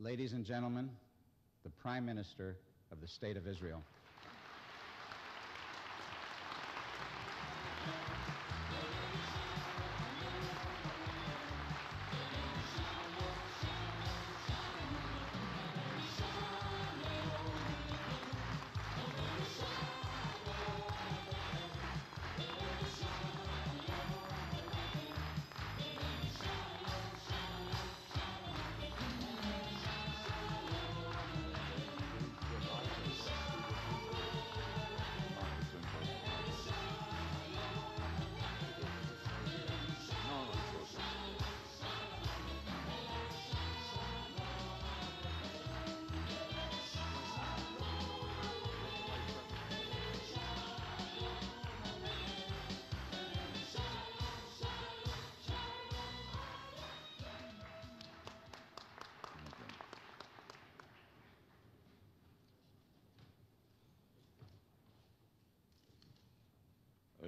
Ladies and gentlemen, the Prime Minister of the State of Israel.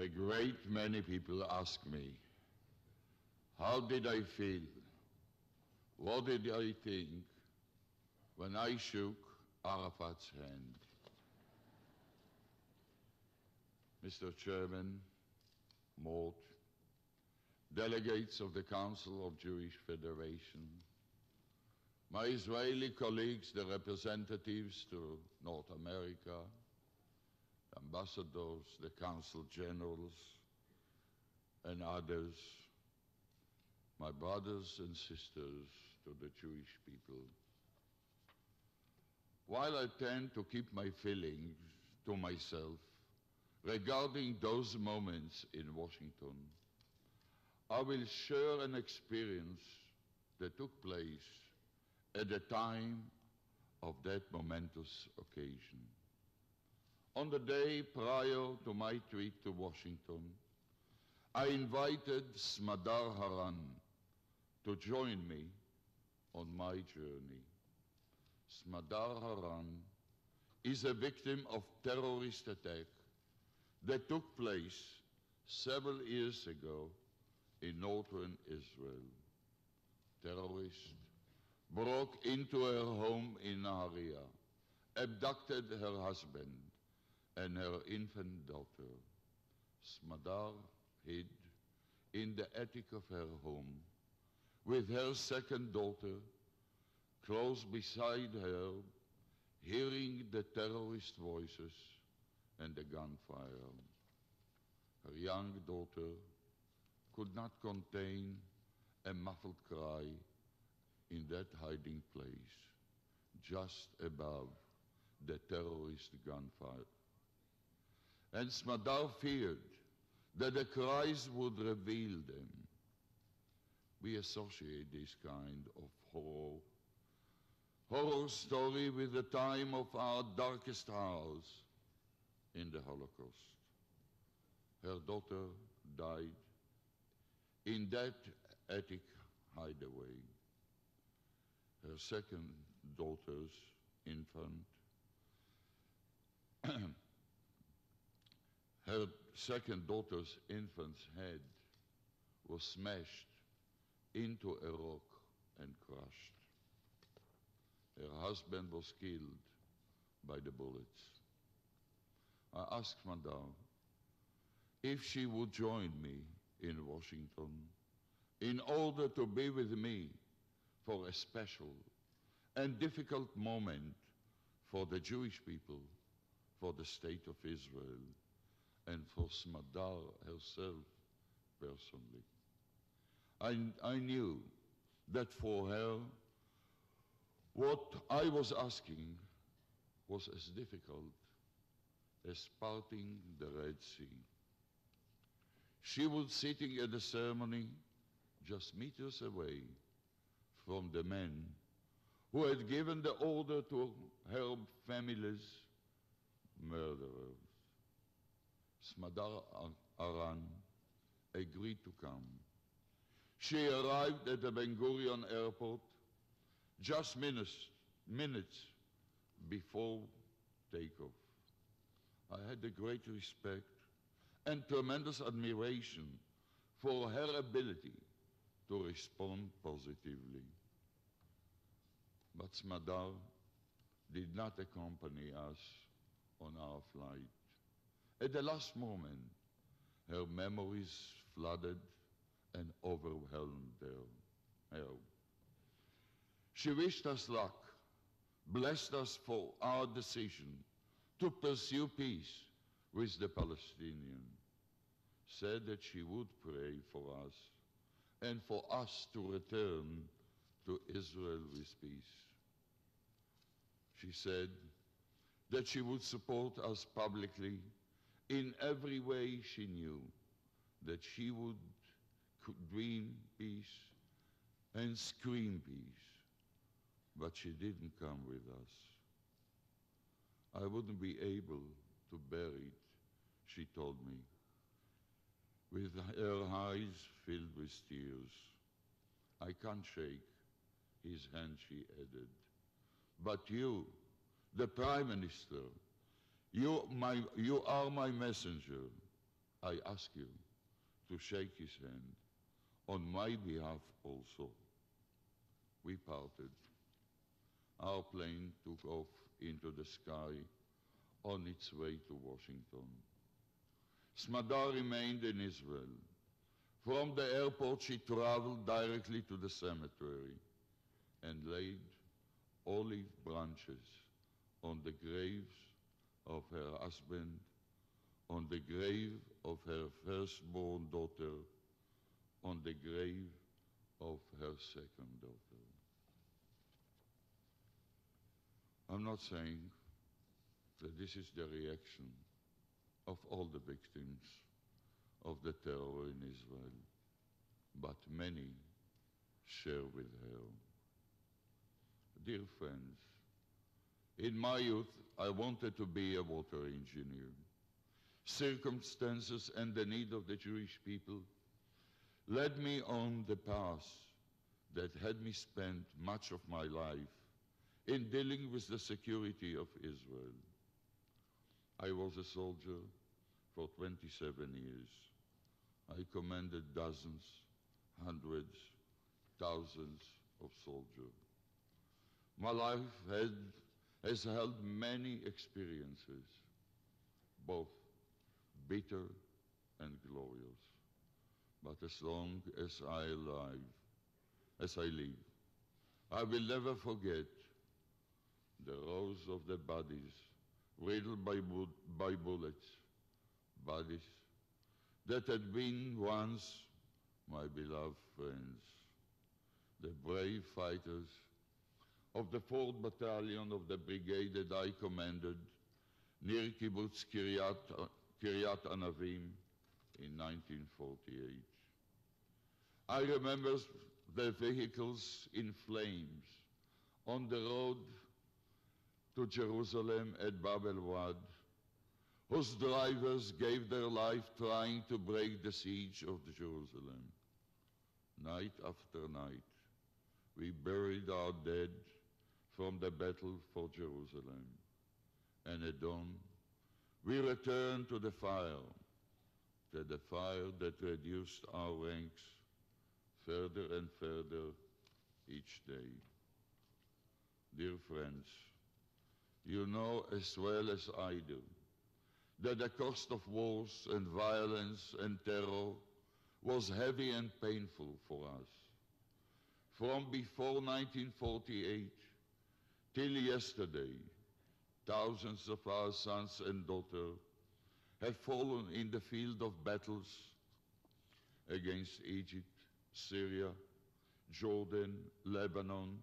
A great many people ask me, how did I feel? What did I think when I shook Arafat's hand? Mr. Chairman, Mort, delegates of the Council of Jewish Federation, my Israeli colleagues, the representatives to North America, ambassadors, the consul generals, and others, my brothers and sisters to the Jewish people. While I tend to keep my feelings to myself regarding those moments in Washington, I will share an experience that took place at the time of that momentous occasion. On the day prior to my trip to Washington, I invited Smadar Haran to join me on my journey. Smadar Haran is a victim of terrorist attack that took place several years ago in northern Israel. Terrorists broke into her home in Nahariya, abducted her husband and her infant daughter. Smadar hid in the attic of her home with her second daughter close beside her, hearing the terrorist voices and the gunfire. Her young daughter could not contain a muffled cry in that hiding place just above the terrorist gunfire. And Smadar feared that the cries would reveal them. We associate this kind of horror story with the time of our darkest hours in the Holocaust. Her daughter died in that attic hideaway. Her second daughter's infant Her second daughter's infant's head was smashed into a rock and crushed. Her husband was killed by the bullets. I asked Madame if she would join me in Washington in order to be with me for a special and difficult moment for the Jewish people, for the state of Israel, and for Smadar herself personally. I knew that for her, what I was asking was as difficult as parting the Red Sea. She was sitting at the ceremony just meters away from the men who had given the order to her family's murderers. Smadar Haran agreed to come. She arrived at the Ben Gurion airport just minutes before takeoff. I had a great respect and tremendous admiration for her ability to respond positively. But Smadar did not accompany us on our flight. At the last moment, her memories flooded and overwhelmed her. She wished us luck, blessed us for our decision to pursue peace with the Palestinians, said that she would pray for us and for us to return to Israel with peace. She said that she would support us publicly in every way she knew, that she would dream peace and scream peace, but she didn't come with us. I wouldn't be able to bear it, she told me, with her eyes filled with tears. I can't shake his hand, she added. But you, the Prime Minister, you are my messenger. I ask you to shake his hand on my behalf also. We parted. Our plane took off into the sky on its way to Washington. Smadar remained in Israel. From the airport, she traveled directly to the cemetery and laid olive branches on the graves of her husband, on the grave of her firstborn daughter, on the grave of her second daughter. I'm not saying that this is the reaction of all the victims of the terror in Israel, but many share with her. Dear friends, in my youth, I wanted to be a water engineer. Circumstances and the need of the Jewish people led me on the path that had me spend much of my life in dealing with the security of Israel. I was a soldier for 27 years. I commanded dozens, hundreds, thousands of soldiers. My life has held many experiences, both bitter and glorious. But as long as I live, I will never forget the rows of the bodies riddled by bullets, bodies that had been once my beloved friends, the brave fighters of the 4th Battalion of the brigade that I commanded near Kibbutz Kiryat Anavim in 1948. I remember the vehicles in flames on the road to Jerusalem at Bab el-Wad, whose drivers gave their life trying to break the siege of Jerusalem. Night after night, we buried our dead from the battle for Jerusalem. And at dawn, we returned to the fire that reduced our ranks further and further each day. Dear friends, you know as well as I do that the cost of wars and violence and terror was heavy and painful for us. From before 1948 till yesterday, thousands of our sons and daughters have fallen in the field of battles against Egypt, Syria, Jordan, Lebanon,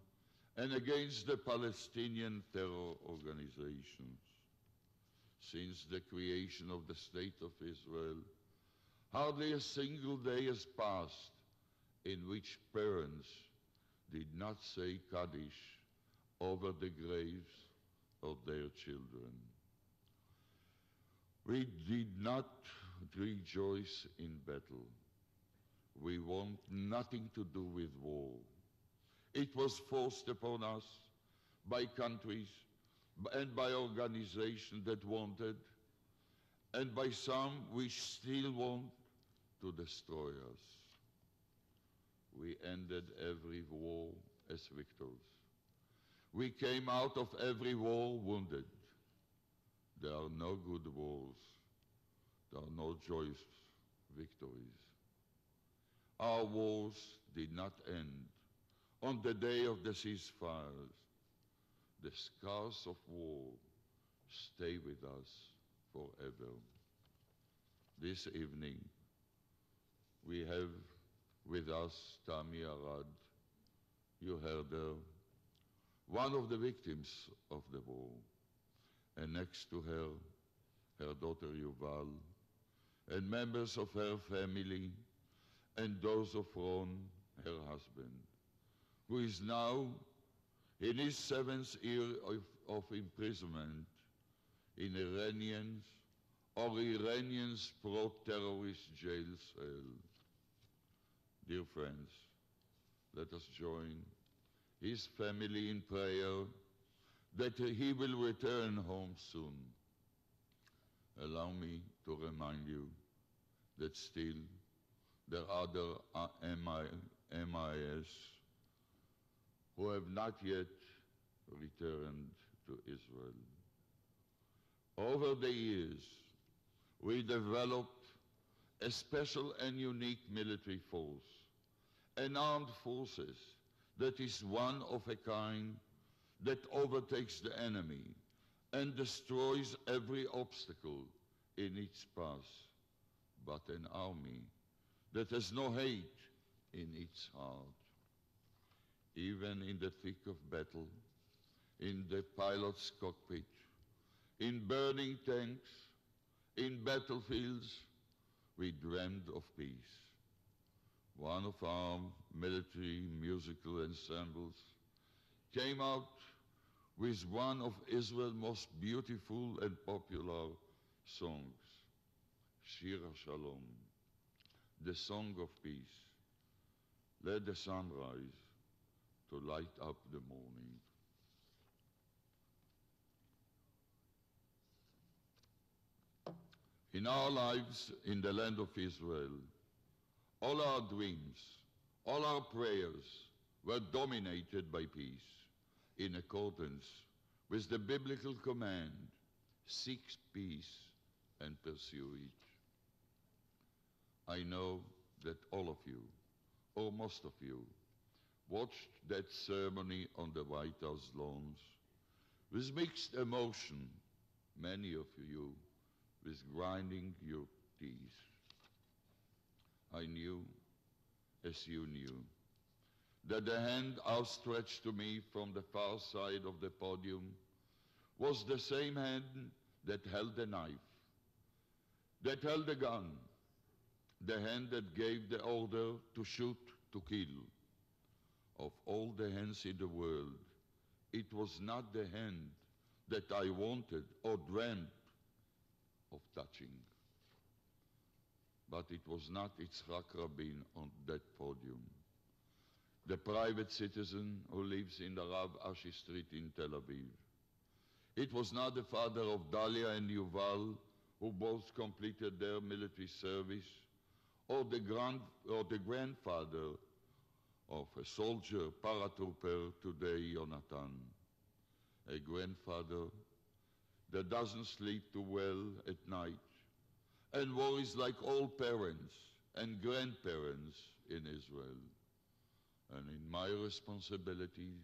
and against the Palestinian terror organizations. Since the creation of the State of Israel, hardly a single day has passed in which parents did not say Kaddish over the graves of their children. We did not rejoice in battle. We want nothing to do with war. It was forced upon us by countries and by organizations that wanted, and by some which still want to destroy us. We ended every war as victors. We came out of every war wounded. There are no good wars. There are no joyous victories. Our wars did not end on the day of the ceasefires. The scars of war stay with us forever. This evening, we have with us Tami Arad. You heard her, one of the victims of the war. And next to her, her daughter Yuval, and members of her family, and those of Ron, her husband, who is now in his 7th year of imprisonment in Iranians pro-terrorist jail cell. Dear friends, let us join his family in prayer that he will return home soon. Allow me to remind you that still there are other MIS who have not yet returned to Israel. Over the years, we developed a special and unique military force, an armed forces that is one of a kind, that overtakes the enemy and destroys every obstacle in its path, but an army that has no hate in its heart. Even in the thick of battle, in the pilot's cockpit, in burning tanks, in battlefields, we dreamed of peace. One of our military musical ensembles came out with one of Israel's most beautiful and popular songs, Shir Shalom, the song of peace. Let the sun rise to light up the morning. In our lives in the land of Israel, all our dreams, all our prayers were dominated by peace, in accordance with the biblical command, seek peace and pursue it. I know that all of you, or most of you, watched that ceremony on the White House lawns with mixed emotion, many of you with grinding your teeth. I knew, as you knew, that the hand outstretched to me from the far side of the podium was the same hand that held the knife, that held the gun, the hand that gave the order to shoot, to kill. Of all the hands in the world, it was not the hand that I wanted or dreamt of touching. But it was not Yitzchak Rabin on that podium, the private citizen who lives in the Rav Ashi Street in Tel Aviv. It was not the father of Dalia and Yuval, who both completed their military service, or the grandfather of a soldier, paratrooper today, Yonatan, a grandfather that doesn't sleep too well at night and worries like all parents and grandparents in Israel. And in my responsibility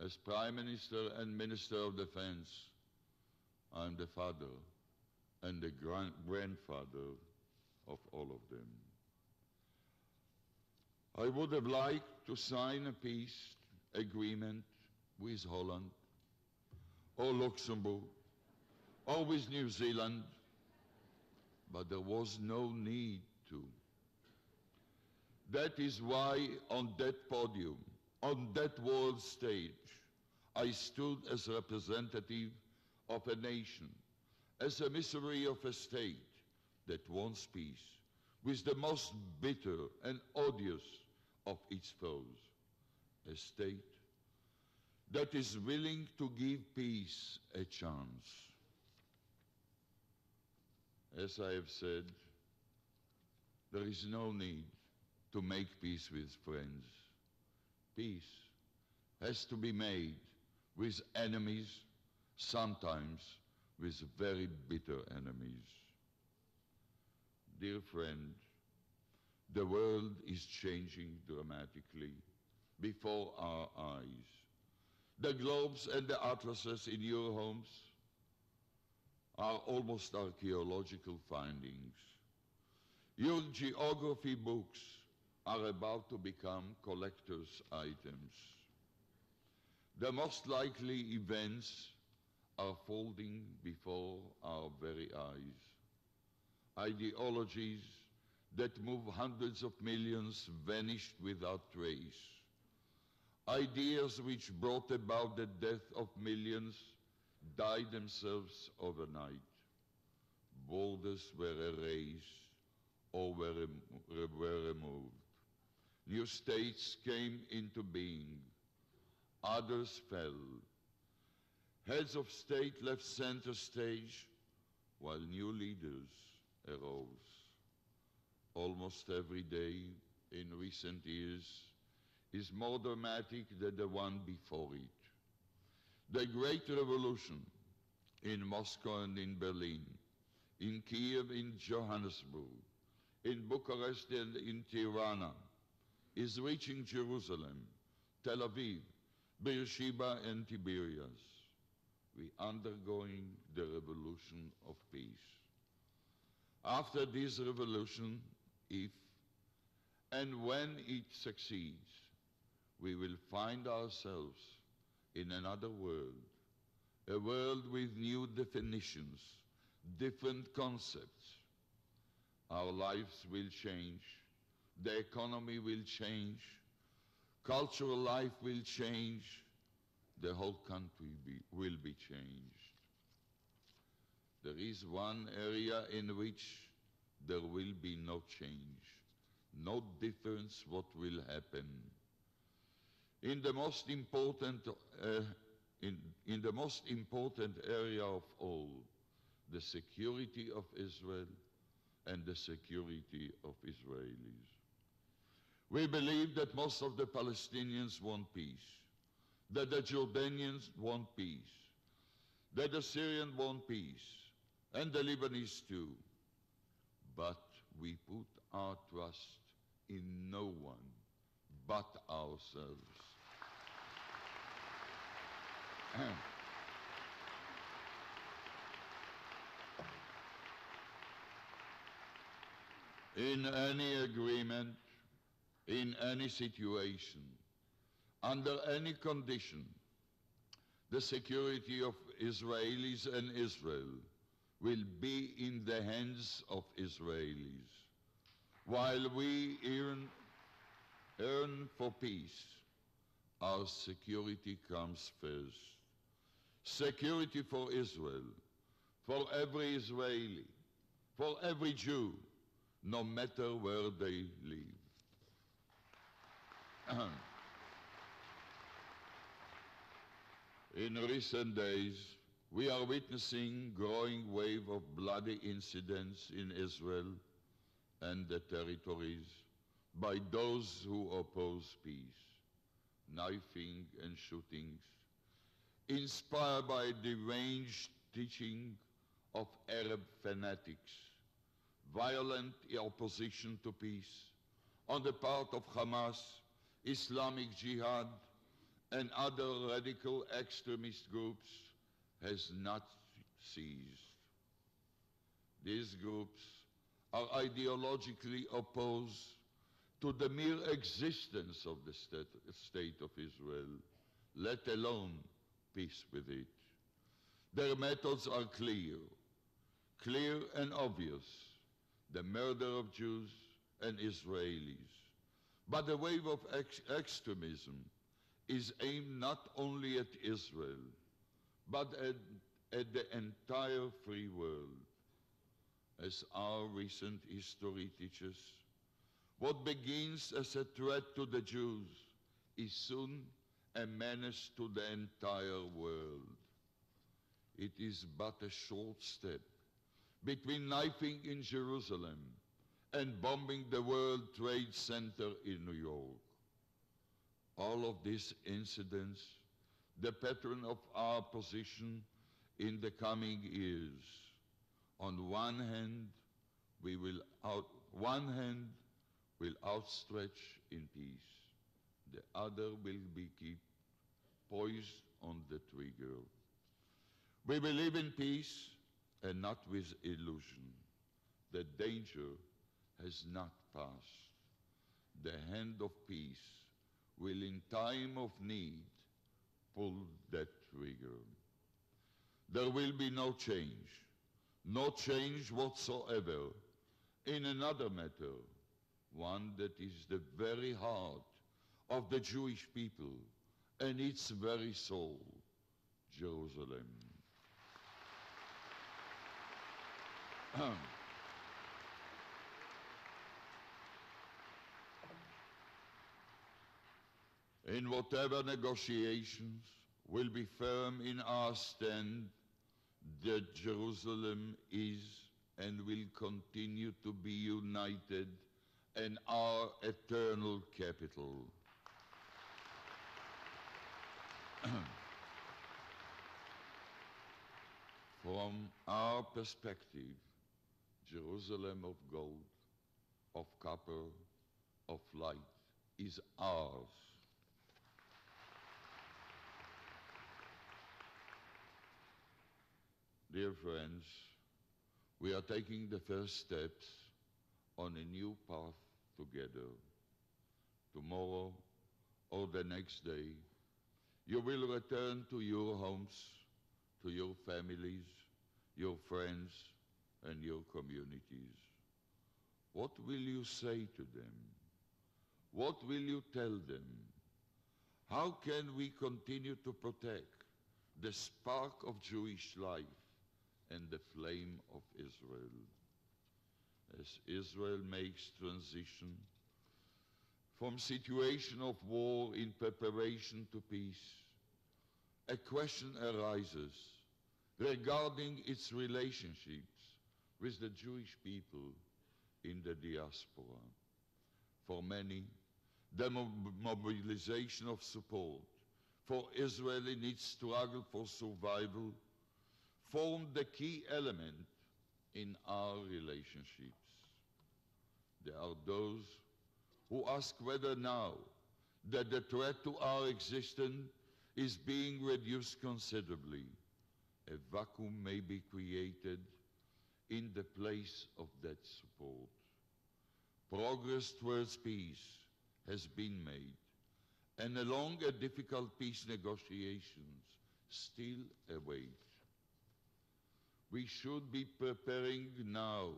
as Prime Minister and Minister of Defense, I'm the father and the grandfather of all of them. I would have liked to sign a peace agreement with Holland or Luxembourg or with New Zealand, but there was no need to. That is why on that podium, on that world stage, I stood as a representative of a nation, as a emissary of a state that wants peace, with the most bitter and odious of its foes, a state that is willing to give peace a chance. As I have said, there is no need to make peace with friends. Peace has to be made with enemies, sometimes with very bitter enemies. Dear friend, the world is changing dramatically before our eyes. The globes and the atlases in your homes are almost archaeological findings. Your geography books are about to become collector's items. The most likely events are folding before our very eyes. Ideologies that move hundreds of millions vanished without trace. Ideas which brought about the death of millions died themselves overnight. Borders were erased or were removed. New states came into being. Others fell. Heads of state left center stage while new leaders arose. Almost every day in recent years is more dramatic than the one before it. The Great Revolution in Moscow and in Berlin, in Kiev, in Johannesburg, in Bucharest and in Tirana, is reaching Jerusalem, Tel Aviv, Beersheba and Tiberias. We are undergoing the revolution of peace. After this revolution, if and when it succeeds, we will find ourselves in another world, a world with new definitions, different concepts. Our lives will change, the economy will change, cultural life will change, the whole country will be changed. There is one area in which there will be no change, no difference what will happen. In the most important area of all, the security of Israel and the security of Israelis. We believe that most of the Palestinians want peace, that the Jordanians want peace, that the Syrians want peace, and the Lebanese too. But we put our trust in no one but ourselves. In any agreement, in any situation, under any condition, the security of Israelis and Israel will be in the hands of Israelis. While we yearn for peace, our security comes first. Security for Israel, for every Israeli, for every Jew, no matter where they live. In recent days, we are witnessing growing wave of bloody incidents in Israel and the territories by those who oppose peace, knifing and shootings, inspired by deranged teaching of Arab fanatics, violent opposition to peace on the part of Hamas, Islamic Jihad, and other radical extremist groups has not ceased. These groups are ideologically opposed to the mere existence of the state of Israel, let alone peace with it. Their methods are clear and obvious, the murder of Jews and Israelis. But the wave of extremism is aimed not only at Israel, but at the entire free world. As our recent history teaches, what begins as a threat to the Jews is soon a menace to the entire world. It is but a short step between knifing in Jerusalem and bombing the World Trade Center in New York. All of these incidents the pattern of our position in the coming years. On one hand, one hand will outstretch in peace. The other will be keep poised on the trigger. We will live in peace and not with illusion. The danger has not passed. The hand of peace will in time of need pull that trigger. There will be no change whatsoever in another matter, one that is the very heart of the Jewish people and its very soul, Jerusalem. In whatever negotiations will be firm in our stand that Jerusalem is and will continue to be united and our eternal capital. From our perspective, Jerusalem of gold, of copper, of light is ours. Dear friends, we are taking the first steps on a new path together. Tomorrow or the next day, you will return to your homes, to your families, your friends, and your communities. What will you say to them? What will you tell them? How can we continue to protect the spark of Jewish life and the flame of Israel? As Israel makes transition from situation of war in preparation to peace, a question arises regarding its relationships with the Jewish people in the diaspora. For many, the mobilization of support for Israel in its struggle for survival formed the key element in our relationships. There are those who ask whether now that the threat to our existence is being reduced considerably, a vacuum may be created in the place of that support. Progress towards peace has been made, and along a difficult peace negotiations still await. We should be preparing now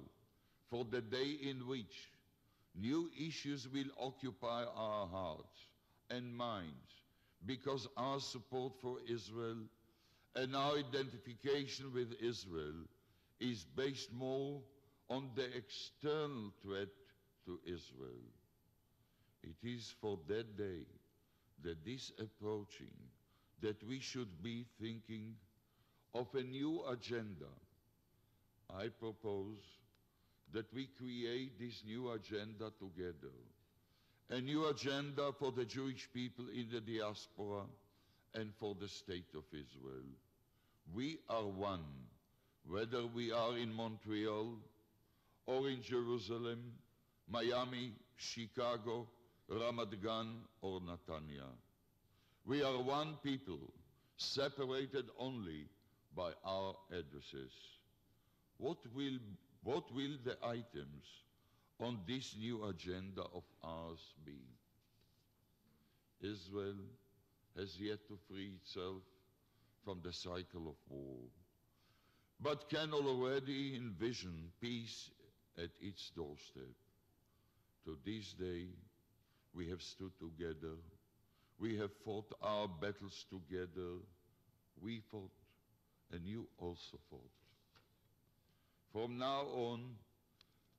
for the day in which new issues will occupy our hearts and minds, because our support for Israel and our identification with Israel is based more on the external threat to Israel. It is for that day that is approaching that we should be thinking of a new agenda. I propose that we create this new agenda together, a new agenda for the Jewish people in the diaspora and for the state of Israel. We are one, whether we are in Montreal or in Jerusalem, Miami, Chicago, Ramat Gan, or Netanya. We are one people, separated only by our addresses. What will the items on this new agenda of ours be? Israel has yet to free itself from the cycle of war, but can already envision peace at its doorstep. To this day, we have stood together. We have fought our battles together. We fought, and you also fought. From now on,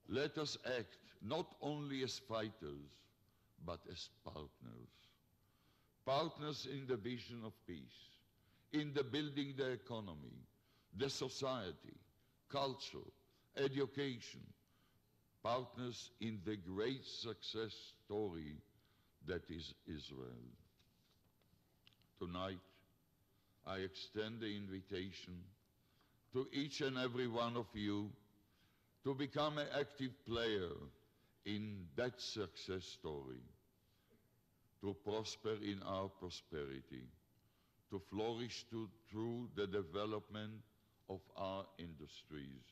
let us act not only as fighters, but as partners. Partners in the vision of peace, in the building the economy, the society, culture, education. Partners in the great success story that is Israel. Tonight, I extend the invitation to each and every one of you to become an active player in that success story, to prosper in our prosperity, to flourish through the development of our industries,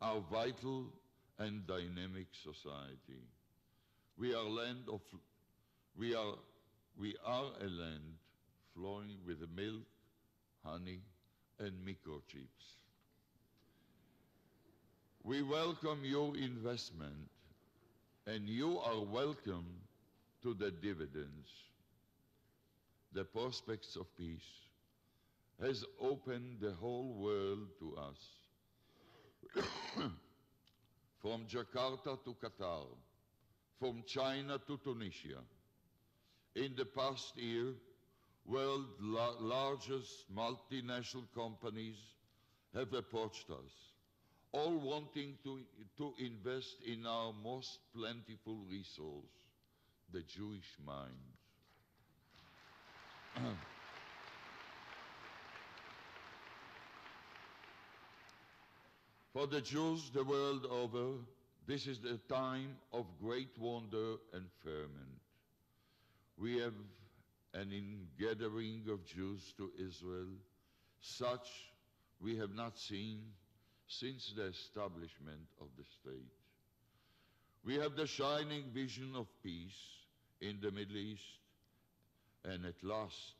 our vital and dynamic society. We are a land flowing with milk, honey, and microchips. We welcome your investment, and you are welcome to the dividends. The prospects of peace has opened the whole world to us. From Jakarta to Qatar, from China to Tunisia. In the past year, world's largest multinational companies have approached us, all wanting to invest in our most plentiful resource, the Jewish mind. For the Jews the world over, this is the time of great wonder and ferment. We have an ingathering of Jews to Israel, such we have not seen since the establishment of the state. We have the shining vision of peace in the Middle East, and at last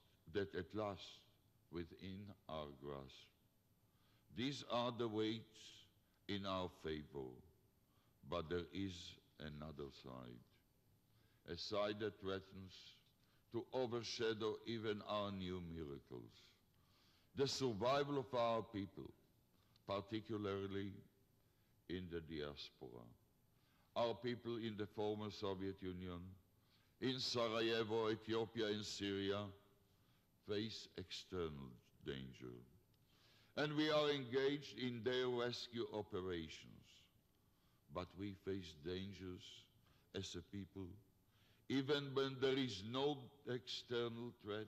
within our grasp. These are the weights in our favor, but there is another side, a side that threatens to overshadow even our new miracles, the survival of our people, particularly in the diaspora. Our people in the former Soviet Union, in Sarajevo, Ethiopia, and Syria, face external danger. And we are engaged in their rescue operations. But we face dangers as a people, even when there is no external threat,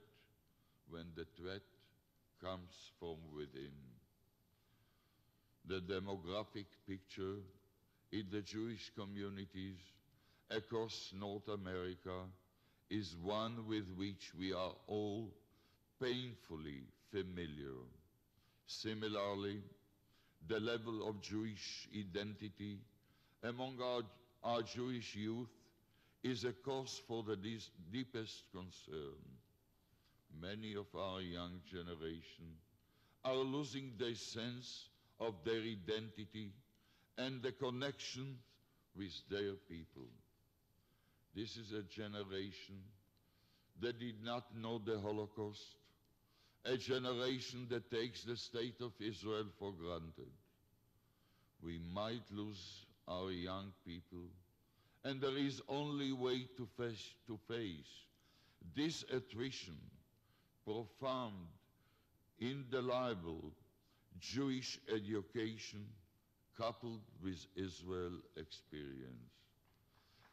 when the threat comes from within. The demographic picture in the Jewish communities across North America is one with which we are all painfully familiar. Similarly, the level of Jewish identity among our Jewish youth is a cause for the deepest concern. Many of our young generation are losing their sense of their identity and the connection with their people. This is a generation that did not know the Holocaust, a generation that takes the state of Israel for granted. We might lose our young people, and there is only way to face this attrition, profound, indelible Jewish education coupled with Israel experience.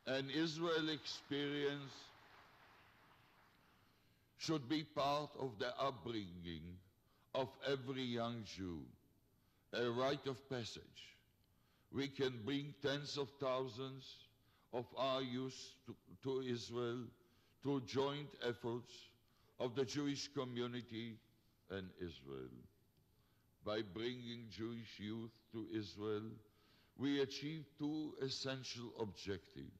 And Israel experience should be part of the upbringing of every young Jew, a rite of passage. We can bring tens of thousands of our youth to Israel through joint efforts of the Jewish community and Israel. By bringing Jewish youth to Israel, we achieve two essential objectives.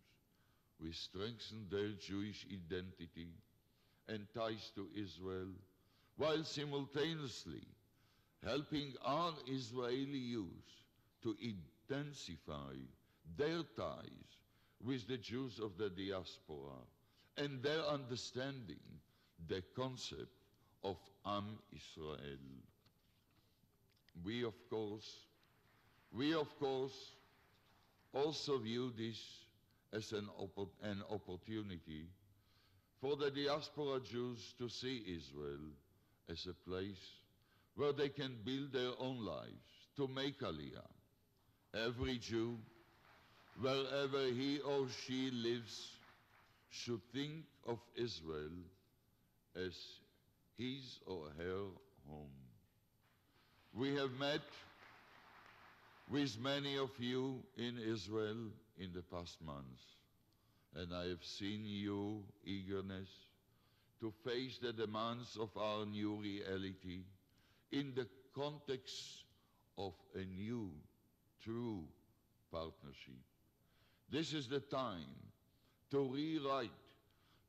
We strengthen their Jewish identity and ties to Israel, while simultaneously helping our Israeli youth to intensify their ties with the Jews of the diaspora and their understanding the concept of Am Israel. We of course also view this as an opportunity for the diaspora Jews to see Israel as a place where they can build their own lives, to make Aliyah. Every Jew, wherever he or she lives, should think of Israel as his or her home. We have met with many of you in Israel in the past months, and I have seen your eagerness to face the demands of our new reality in the context of a new, true partnership. This is the time to rewrite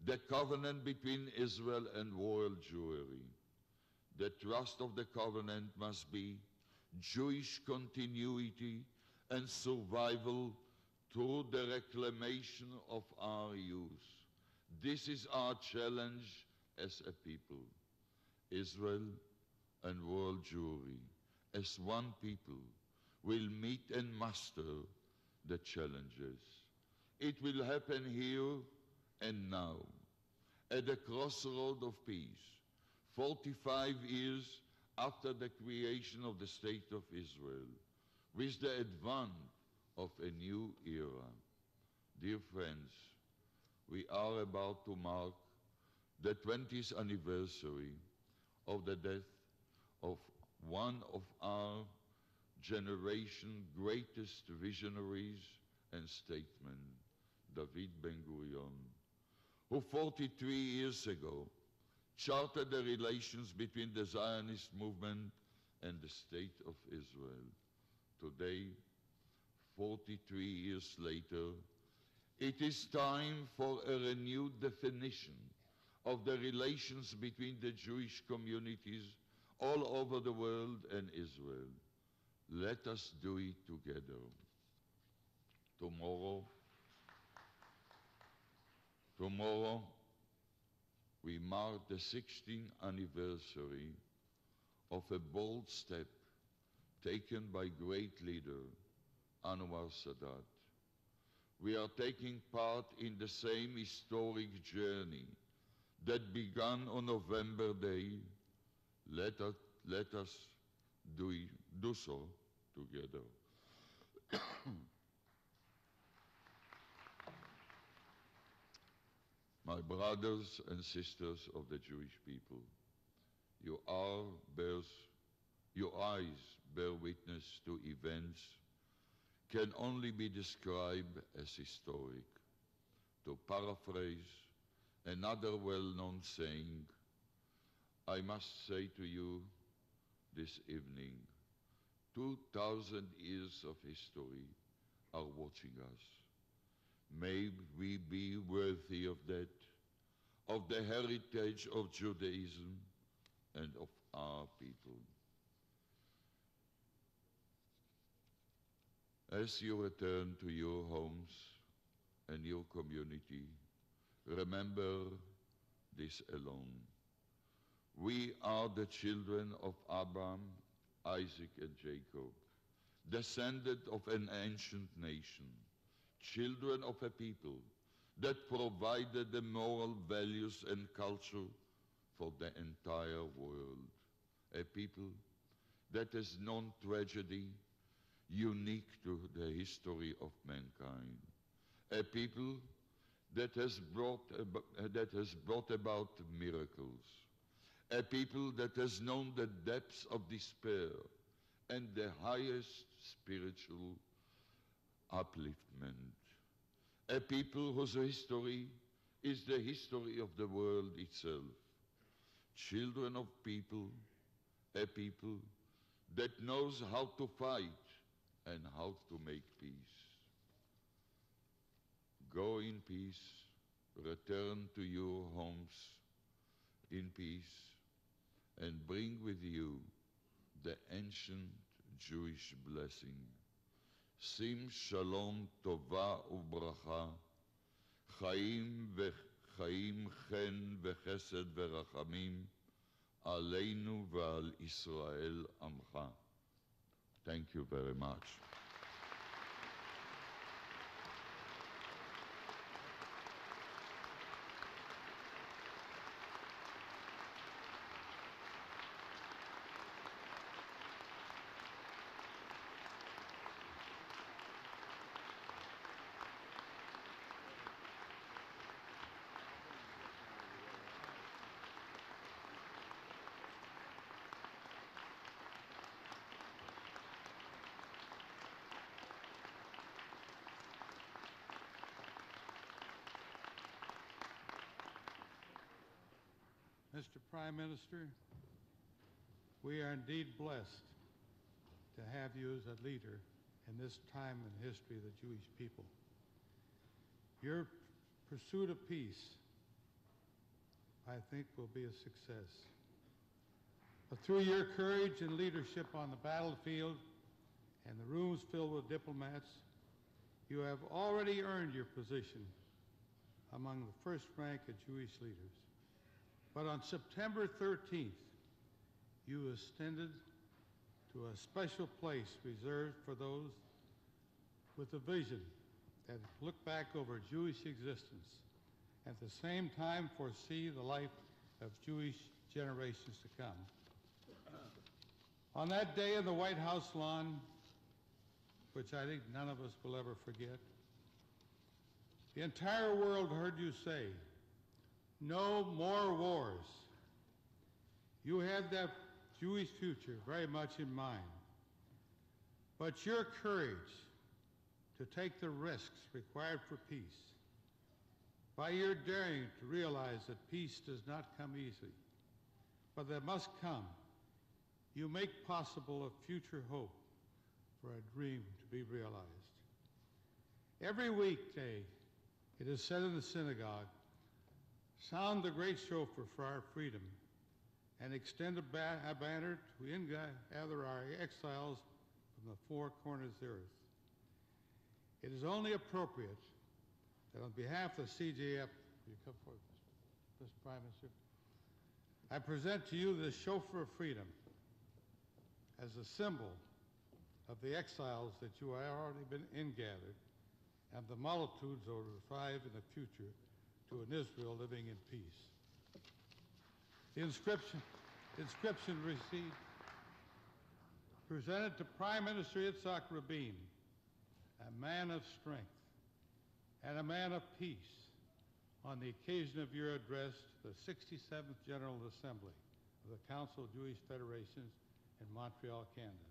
the covenant between Israel and world Jewry. The thrust of the covenant must be Jewish continuity and survival through the reclamation of our youth. This is our challenge as a people. Israel and world Jewry, as one people, will meet and master the challenges. It will happen here and now, at the crossroad of peace, 45 years after the creation of the State of Israel, with the advent of a new era. Dear friends, we are about to mark the 20th anniversary of the death of one of our generation's greatest visionaries and statesmen, David Ben-Gurion, who 43 years ago charted the relations between the Zionist movement and the State of Israel. Today, 43 years later, it is time for a renewed definition of the relations between the Jewish communities all over the world and Israel. Let us do it together. Tomorrow, we mark the 16th anniversary of a bold step taken by great leader Anwar Sadat. We are taking part in the same historic journey that began on November Day. Let us do so together. My brothers and sisters of the Jewish people, your eyes bear witness to events can only be described as historic. To paraphrase another well-known saying, I must say to you this evening, 2,000 years of history are watching us. May we be worthy of that, of the heritage of Judaism and of our people. As you return to your homes and your community, remember this alone. We are the children of Abraham, Isaac, and Jacob, descended of an ancient nation, children of a people that provided the moral values and culture for the entire world, a people that has known tragedy unique to the history of mankind, a people that has brought about miracles, a people that has known the depths of despair and the highest spiritual upliftment, a people whose history is the history of the world itself, children of people, a people that knows how to fight and how to make peace. Go in peace, return to your homes in peace, and bring with you the ancient Jewish blessing. Sim shalom tova ubracha, chaim chen vechesed verachamim, aleinu ve'al Israel amcha. Thank you very much. Mr. Prime Minister, we are indeed blessed to have you as a leader in this time in the history of the Jewish people. Your pursuit of peace, I think, will be a success. But through your courage and leadership on the battlefield and the rooms filled with diplomats, you have already earned your position among the first rank of Jewish leaders. But on September 13th, you ascended to a special place reserved for those with a vision that look back over Jewish existence, at the same time foresee the life of Jewish generations to come. On that day in the White House lawn, which I think none of us will ever forget, the entire world heard you say, "No more wars." You had that Jewish future very much in mind. But your courage to take the risks required for peace, by your daring to realize that peace does not come easily, but that must come, you make possible a future hope for a dream to be realized. Every weekday, it is said in the synagogue, sound the great shofar for our freedom and extend a banner to gather our exiles from the four corners of the earth. It is only appropriate that on behalf of the CJF, will you come forward, Mr. Prime Minister? I present to you the shofar of freedom as a symbol of the exiles that you have already been ingathered and the multitudes that will thrive in the future to an Israel living in peace. The inscription received, presented to Prime Minister Yitzchak Rabin, a man of strength and a man of peace, on the occasion of your address to the 67th General Assembly of the Council of Jewish Federations in Montreal, Canada,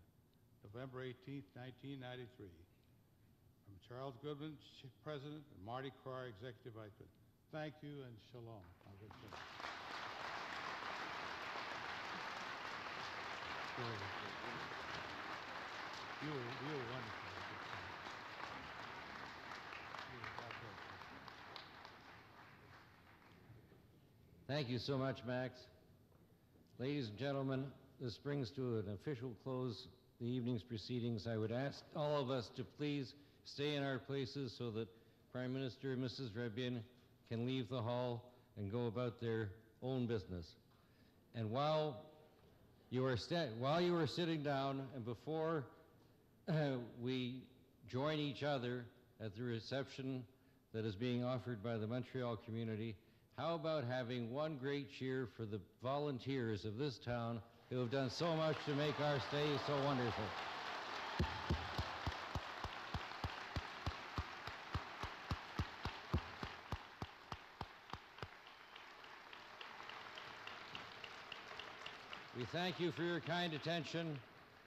November 18, 1993. From Charles Goodman, President, and Marty Carr, Executive Vice President. Thank you and shalom. You were wonderful. Thank you so much, Max. Ladies and gentlemen, this brings to an official close the evening's proceedings. I would ask all of us to please stay in our places so that Prime Minister and Mrs. Rabin can leave the hall and go about their own business. And while you are sitting down and before we join each other at the reception that is being offered by the Montreal community, how about having one great cheer for the volunteers of this town who have done so much to make our stay so wonderful. We thank you for your kind attention.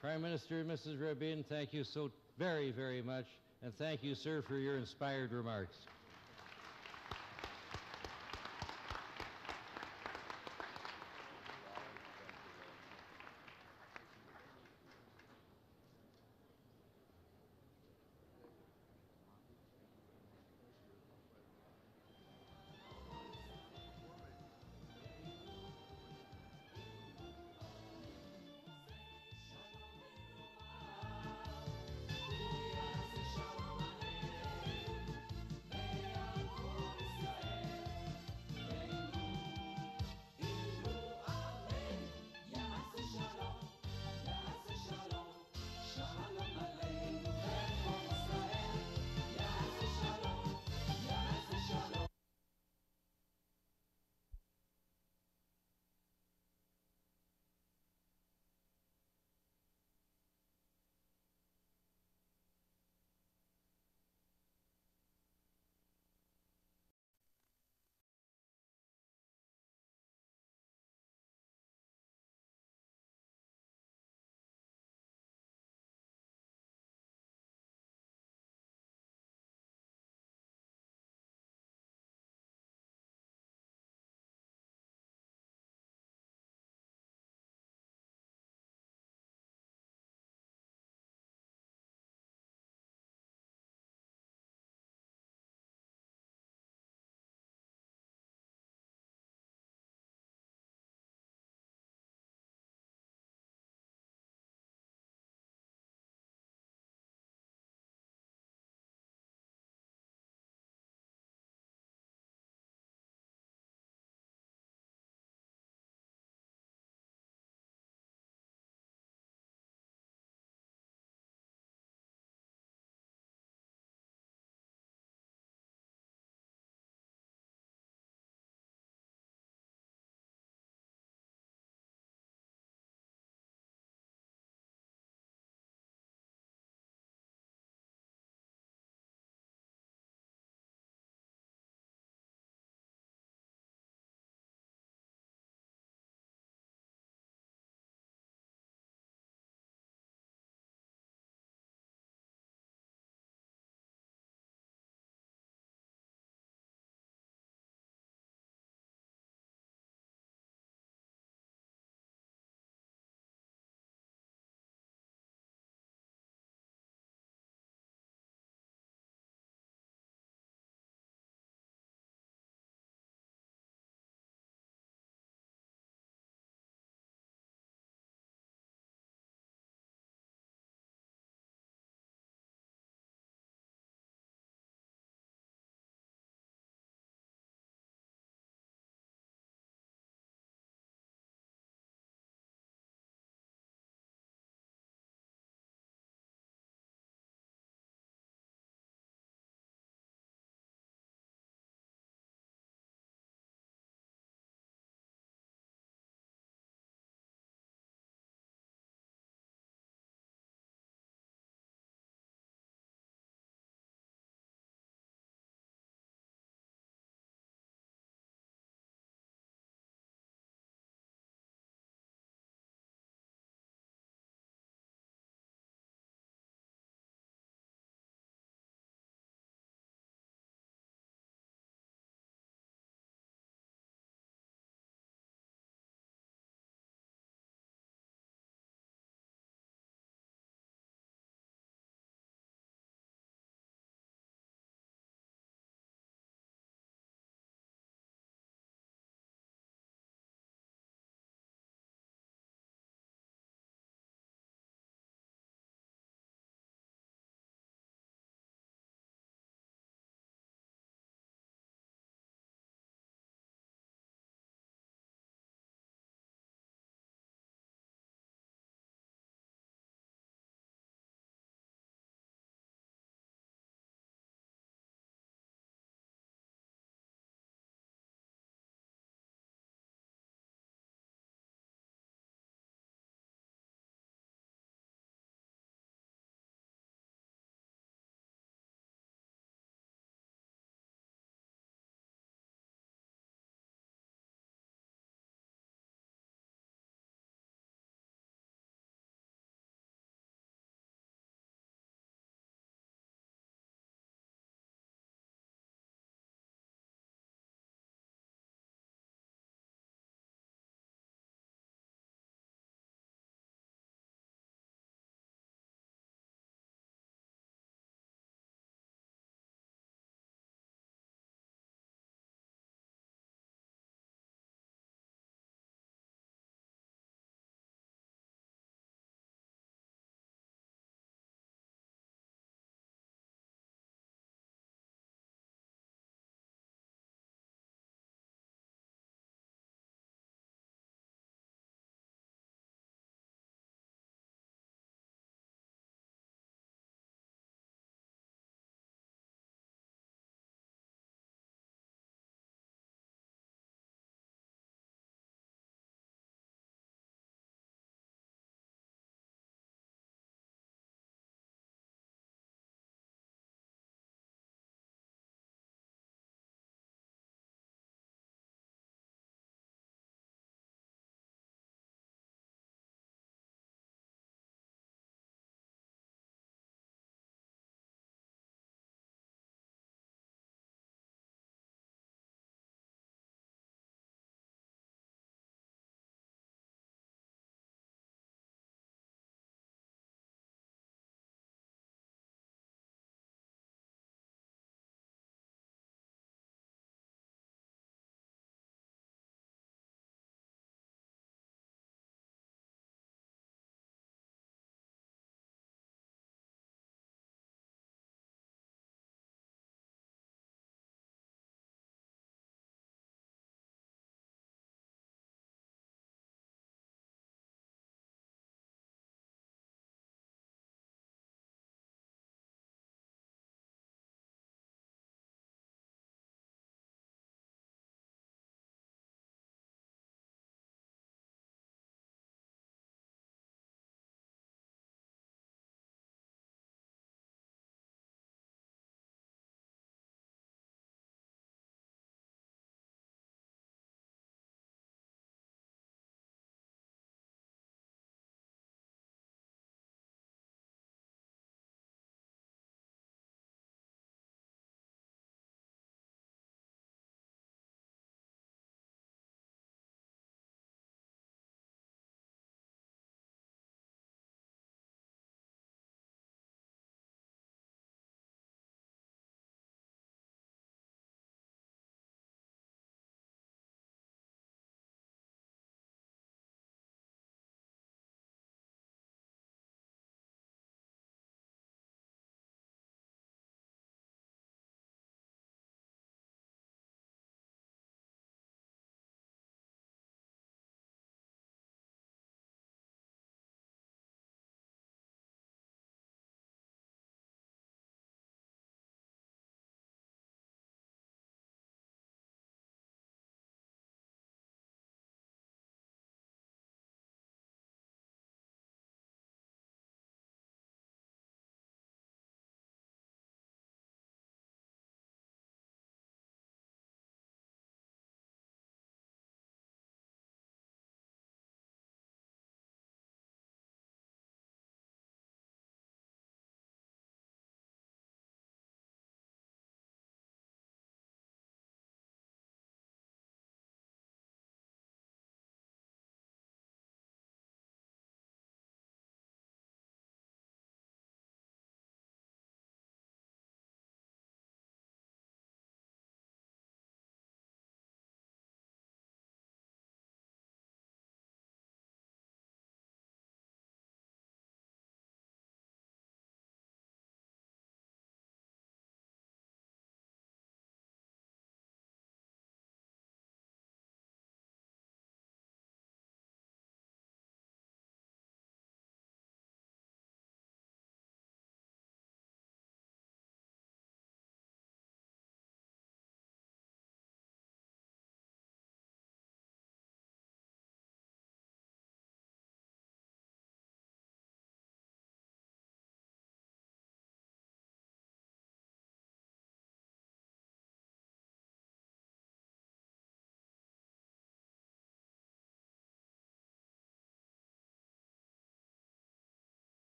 Prime Minister and Mrs. Rabin, thank you so very, very much. And thank you, sir, for your inspired remarks.